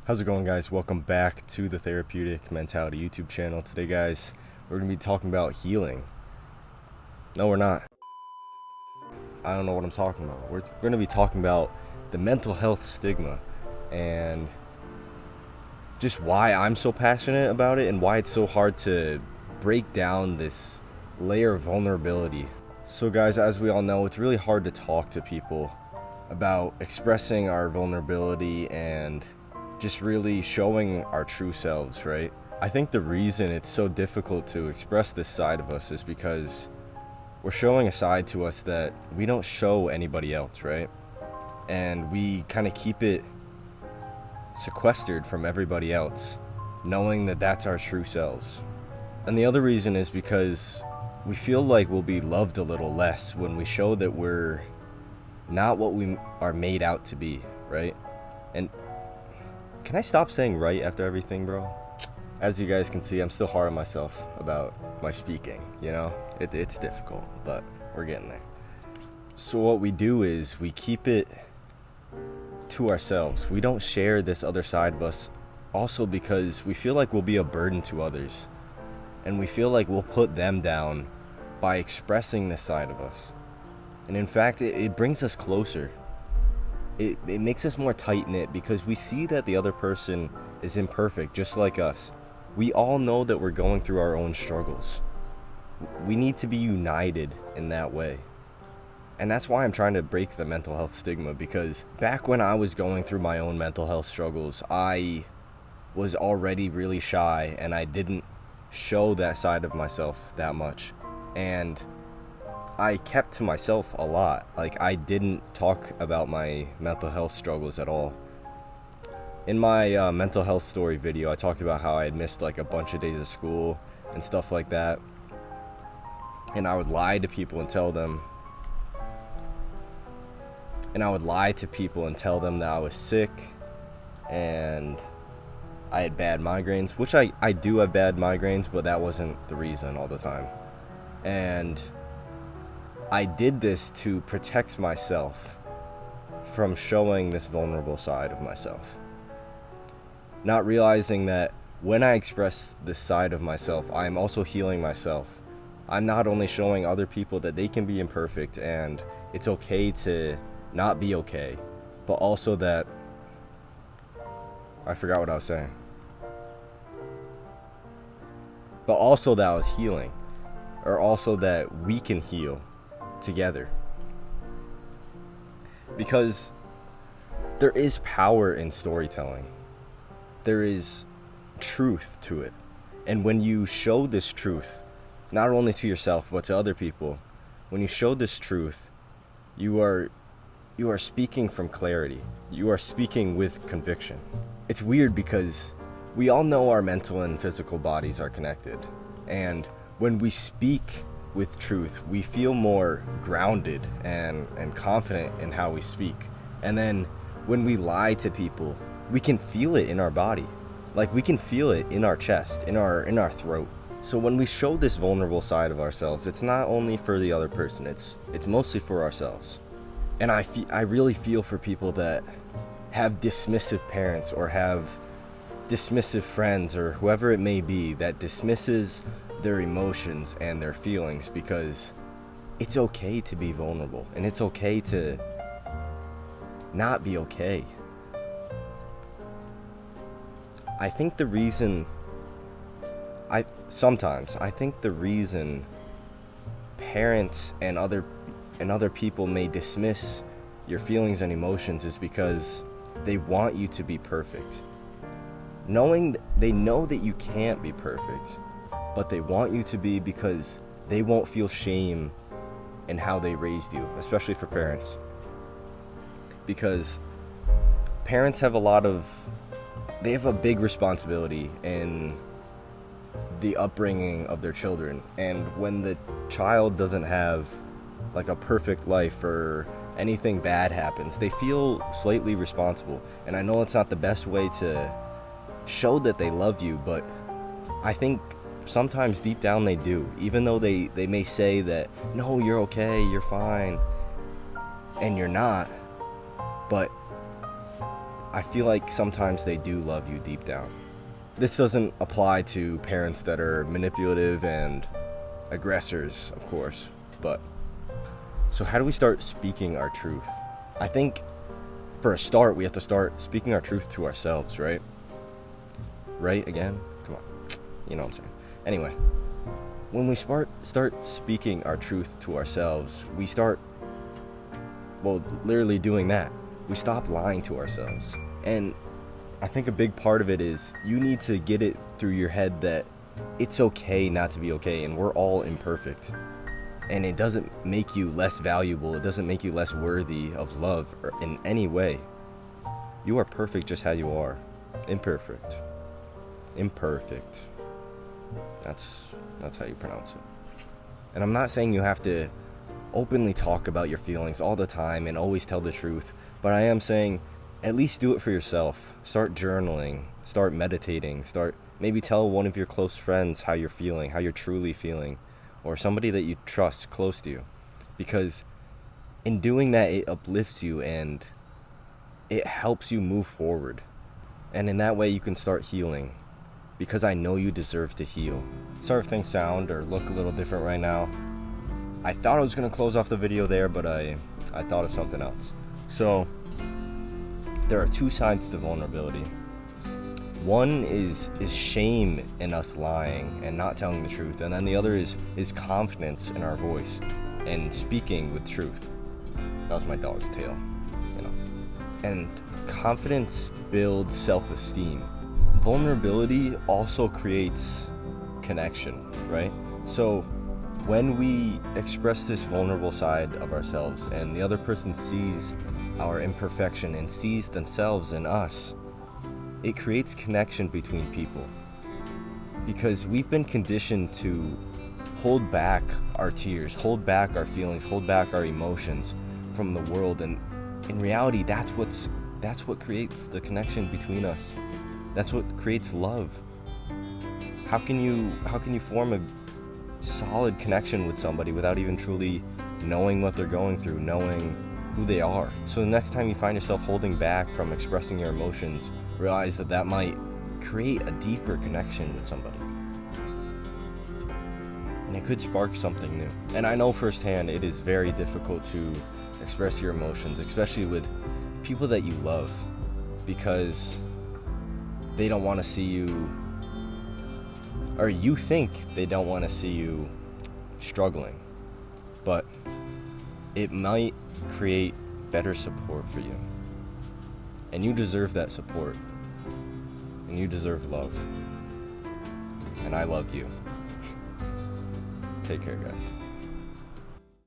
How's it going, guys? Welcome back to the Therapeutic Mentality YouTube channel. Today, guys, we're going to be talking about healing. No, we're not. I don't know what I'm talking about. We're going to be talking about the mental health stigma and just why I'm so passionate about it and why it's so hard to break down this layer of vulnerability. So, guys, as we all know, it's really hard to talk to people about expressing our vulnerability and just really showing our true selves, right? I think the reason it's so difficult to express this side of us is because we're showing a side to us that we don't show anybody else, right? And we kind of keep it sequestered from everybody else, knowing that that's our true selves. And the other reason is because we feel like we'll be loved a little less when we show that we're not what we are made out to be, right? And can I stop saying right after everything, bro? As you guys can see, I'm still hard on myself about my speaking, you know? It's difficult, but we're getting there. So what we do is we keep it to ourselves. We don't share this other side of us, also because we feel like we'll be a burden to others. And we feel like we'll put them down by expressing this side of us. And in fact, it brings us closer. It makes us more tight-knit because we see that the other person is imperfect, just like us. We all know that we're going through our own struggles. We need to be united in that way. And that's why I'm trying to break the mental health stigma, because back when I was going through my own mental health struggles, I was already really shy and I didn't show that side of myself that much. And I kept to myself a lot. Like, I didn't talk about my mental health struggles at all. In my mental health story video, I talked about how I had missed like a bunch of days of school and stuff like that. And I would lie to people and tell them that I was sick and I had bad migraines, which I do have bad migraines, but that wasn't the reason all the time. And I did this to protect myself from showing this vulnerable side of myself. Not realizing that when I express this side of myself, I'm also healing myself. I'm not only showing other people that they can be imperfect and it's okay to not be okay, but also that, I forgot what I was saying. But also that I was healing, or also that we can heal together. Because there is power in storytelling. There is truth to it. And when you show this truth, not only to yourself but to other people, when you show this truth, you are speaking from clarity. You are speaking with conviction. It's weird because we all know our mental and physical bodies are connected. And when we speak with truth, we feel more grounded and confident in how we speak. And then when we lie to people, we can feel it in our body. Like, we can feel it in our chest, in our throat. So when we show this vulnerable side of ourselves, it's not only for the other person, it's mostly for ourselves. And I really feel for people that have dismissive parents or have dismissive friends or whoever it may be that dismisses their emotions and their feelings, because it's okay to be vulnerable and it's okay to not be okay. I think the reason parents and other people may dismiss your feelings and emotions is because they want you to be perfect. They know that you can't be perfect, but they want you to be because they won't feel shame in how they raised you, especially for parents. Because parents have a big responsibility in the upbringing of their children. And when the child doesn't have like a perfect life or anything bad happens, they feel slightly responsible. And I know it's not the best way to show that they love you, but I think sometimes deep down they do, even though they may say that, no, you're okay, you're fine, and you're not. But I feel like sometimes they do love you deep down. This doesn't apply to parents that are manipulative and aggressors, of course, but so how do we start speaking our truth? I think for a start, we have to start speaking our truth to ourselves, right? Right? Again? Come on. You know what I'm saying. Anyway, when we start speaking our truth to ourselves, we start, literally doing that. We stop lying to ourselves. And I think a big part of it is you need to get it through your head that it's okay not to be okay, and we're all imperfect. And it doesn't make you less valuable. It doesn't make you less worthy of love or in any way. You are perfect just how you are. Imperfect. That's how you pronounce it. And I'm not saying you have to openly talk about your feelings all the time and always tell the truth, but I am saying at least do it for yourself. Start journaling, start meditating, maybe tell one of your close friends how you're feeling, how you're truly feeling, or somebody that you trust close to you. Because in doing that, it uplifts you and it helps you move forward. And in that way, you can start healing. Because I know you deserve to heal. Sorry if things sound or look a little different right now. I thought I was going to close off the video there, but I thought of something else. So, there are two sides to vulnerability. One is shame in us lying and not telling the truth, and then the other is confidence in our voice and speaking with truth. That was my dog's tail, And confidence builds self-esteem. Vulnerability also creates connection, right? So when we express this vulnerable side of ourselves and the other person sees our imperfection and sees themselves in us, it creates connection between people. Because we've been conditioned to hold back our tears, hold back our feelings, hold back our emotions from the world, and in reality, that's what creates the connection between us. That's what creates love. How can you form a solid connection with somebody without even truly knowing what they're going through, knowing who they are? So the next time you find yourself holding back from expressing your emotions, realize that might create a deeper connection with somebody. And it could spark something new. And I know firsthand it is very difficult to express your emotions, especially with people that you love, because they don't want to see you, or you think they don't want to see you struggling, but it might create better support for you. And you deserve that support. And you deserve love. And I love you. Take care, guys.